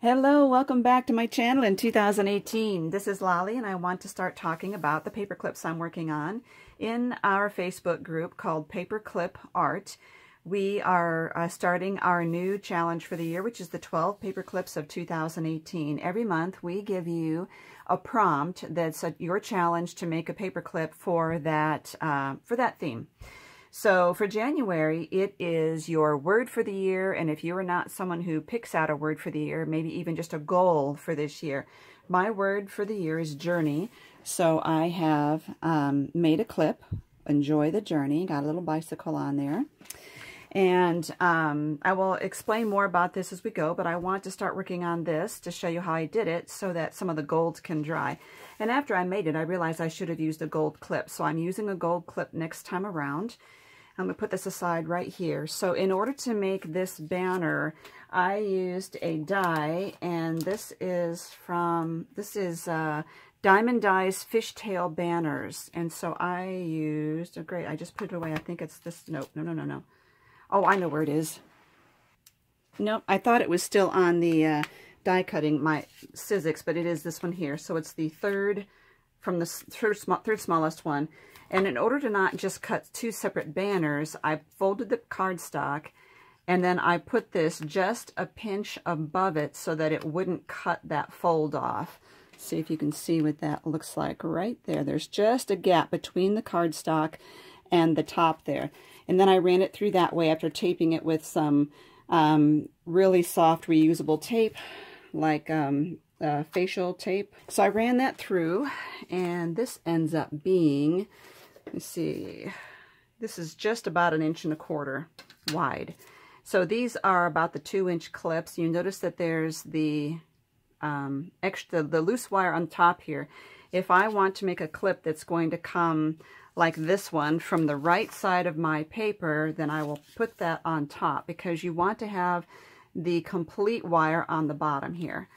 Hello, welcome back to my channel in 2018. This is Lolly, and I want to start talking about the paper clips I'm working on in our Facebook group called Paperclip Art. We are starting our new challenge for the year, which is the 12 paper clips of 2018. Every month we give you a prompt that's your challenge to make a paper clip for that theme. So for January, it is your word for the year, and if you are not someone who picks out a word for the year, maybe even just a goal for this year, my word for the year is journey. So I have made a clip, enjoy the journey, got a little bicycle on there. And I will explain more about this as we go, but I want to start working on this to show you how I did it so that some of the gold can dry. And after I made it, I realized I should have used a gold clip. So I'm using a gold clip next time around. I'm going to put this aside right here. So in order to make this banner, I used a die, and this is Diamond Die's Fishtail Banners. And so I used, oh great, I just put it away. I think it's this, no. Oh, I know where it is. Nope, I thought it was still on the die cutting, my Sizzix, but it is this one here. So it's the third, from the third smallest one. And in order to not just cut two separate banners, I folded the cardstock, and then I put this just a pinch above it so that it wouldn't cut that fold off. See if you can see what that looks like right there. There's just a gap between the cardstock and the top there. And then I ran it through that way after taping it with some really soft reusable tape, like facial tape. So I ran that through, and this ends up being, let's see, this is just about 1.25 inches wide. So these are about the 2-inch clips. You notice that there's the the loose wire on top here. If I want to make a clip that's going to come like this one from the right side of my paper, then I will put that on top, because you want to have the complete wire on the bottom here.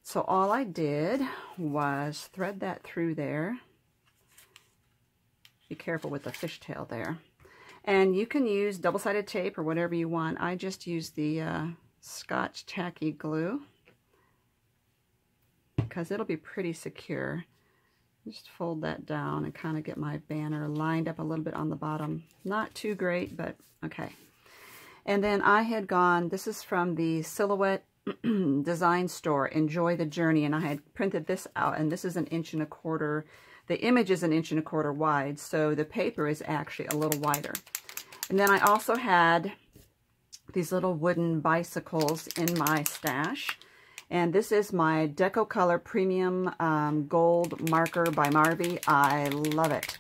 So all I did was thread that through there. Be careful with the fishtail there. And you can use double-sided tape or whatever you want. I just use the Scotch tacky glue because it'll be pretty secure. Just fold that down and kind of get my banner lined up a little bit on the bottom. Not too great, but okay. And then I had gone, this is from the Silhouette design store, Enjoy the Journey, and I had printed this out, and this is 1.25 inches. The image is 1.25 inches wide, so the paper is actually a little wider. And then I also had these little wooden bicycles in my stash. And this is my Deco Color Premium Gold Marker by Marvy. I love it.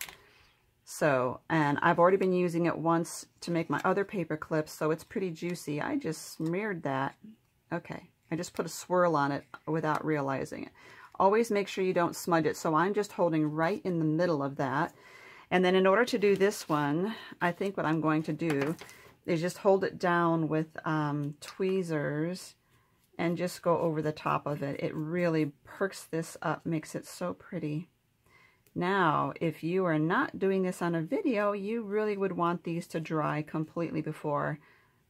So, and I've already been using it once to make my other paper clips, so it's pretty juicy. I just smeared that. Okay, I just put a swirl on it without realizing it. Always make sure you don't smudge it. So I'm just holding right in the middle of that. And then in order to do this one, I think what I'm going to do is just hold it down with tweezers and just go over the top of it. It really perks this up, makes it so pretty. Now, if you are not doing this on a video, you really would want these to dry completely before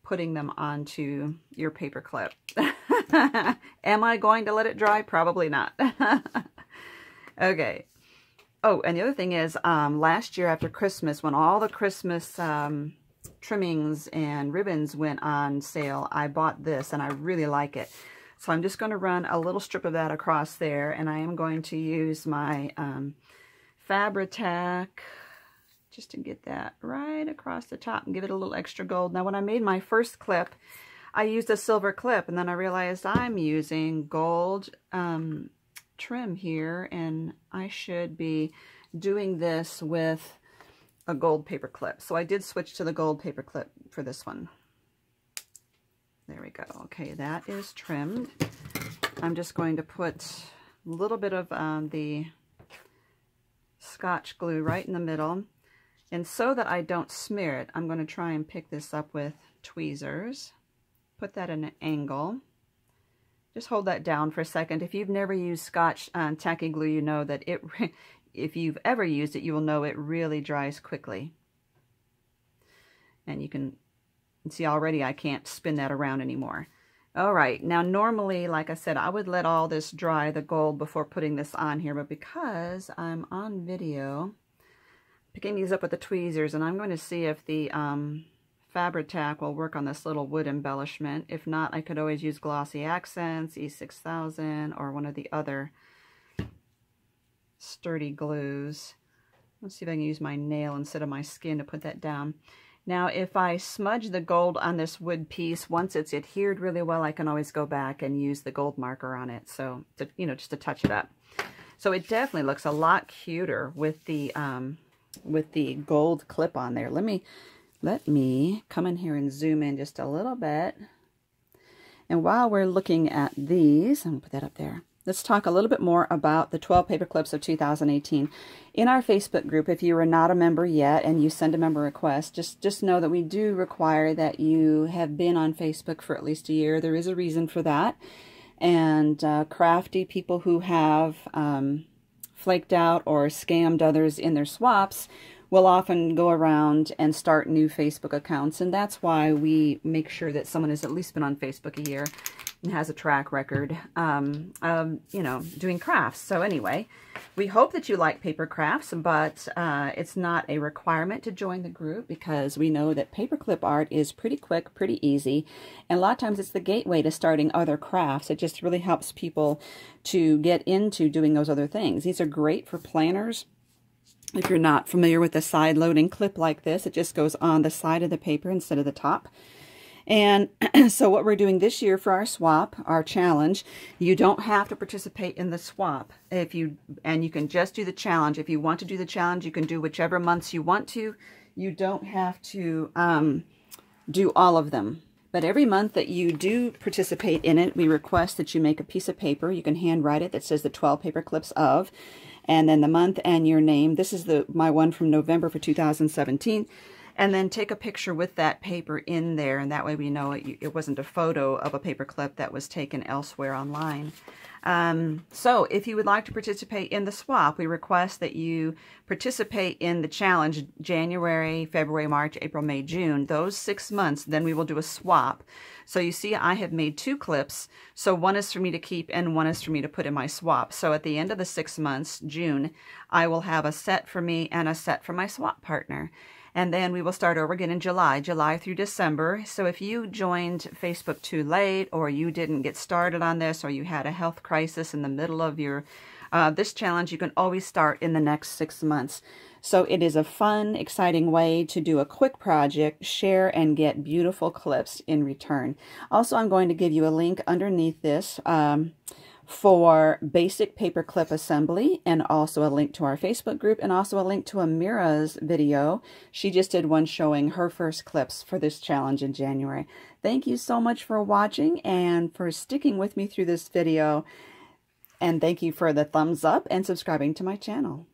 putting them onto your paper clip. Am I going to let it dry? Probably not. Okay. Oh, and the other thing is, last year after Christmas, when all the Christmas trimmings and ribbons went on sale, I bought this, and I really like it. So I'm just going to run a little strip of that across there, and I am going to use my Fabri-Tac just to get that right across the top and give it a little extra gold. Now, when I made my first clip, I used a silver clip, and then I realized I'm using gold trim here, and I should be doing this with a gold paper clip. So I did switch to the gold paper clip for this one. There we go. Okay, that is trimmed. I'm just going to put a little bit of the Scotch glue right in the middle. And so that I don't smear it, I'm going to try and pick this up with tweezers. Put that in an angle. Just hold that down for a second. If you've never used Scotch tacky glue, you know that it, if you've ever used it, you will know it really dries quickly. And you can see already I can't spin that around anymore. All right, now normally, like I said, I would let all this dry, the gold, before putting this on here, but because I'm on video, picking these up with the tweezers, and I'm going to see if the Fabri-Tac will work on this little wood embellishment. If not, I could always use Glossy Accents, E6000, or one of the other sturdy glues. Let's see if I can use my nail instead of my skin to put that down. Now, if I smudge the gold on this wood piece, once it's adhered really well, I can always go back and use the gold marker on it. So, just to touch it up. So it definitely looks a lot cuter with the gold clip on there. Let me come in here and zoom in just a little bit. And while we're looking at these, I'm going to put that up there. Let's talk a little bit more about the 12 paper clips of 2018. In our Facebook group, if you are not a member yet and you send a member request, just know that we do require that you have been on Facebook for at least a year. There is a reason for that. And crafty people who have flaked out or scammed others in their swaps will often go around and start new Facebook accounts. And that's why we make sure that someone has at least been on Facebook a year and has a track record of, doing crafts. So anyway, we hope that you like paper crafts, but it's not a requirement to join the group because we know that paperclip art is pretty quick, pretty easy, and a lot of times it's the gateway to starting other crafts. It just really helps people to get into doing those other things. These are great for planners. If you're not familiar with a side-loading clip like this, it just goes on the side of the paper instead of the top. And so what we're doing this year for our swap, our challenge, you don't have to participate in the swap. And you can just do the challenge. If you want to do the challenge, you can do whichever months you want to. You don't have to do all of them. But every month that you do participate in it, we request that you make a piece of paper. You can handwrite it that says the 12 paper clips of, and then the month and your name. This is my one from November for 2017. And then take a picture with that paper in there, and that way we know it wasn't a photo of a paper clip that was taken elsewhere online. So if you would like to participate in the swap, we request that you participate in the challenge January, February, March, April, May, June. Those 6 months, then we will do a swap. So you see I have made 2 clips. So one is for me to keep and one is for me to put in my swap. So at the end of the 6 months, June, I will have a set for me and a set for my swap partner. And then we will start over again in July through December. So if you joined Facebook too late, or you didn't get started on this, or you had a health crisis in the middle of your this challenge, you can always start in the next 6 months. So it is a fun, exciting way to do a quick project, share, and get beautiful clips in return. Also, I'm going to give you a link underneath this for basic paperclip assembly, and also a link to our Facebook group, and also a link to Amira's video. She just did one showing her first clips for this challenge in January. Thank you so much for watching and for sticking with me through this video, and thank you for the thumbs up and subscribing to my channel.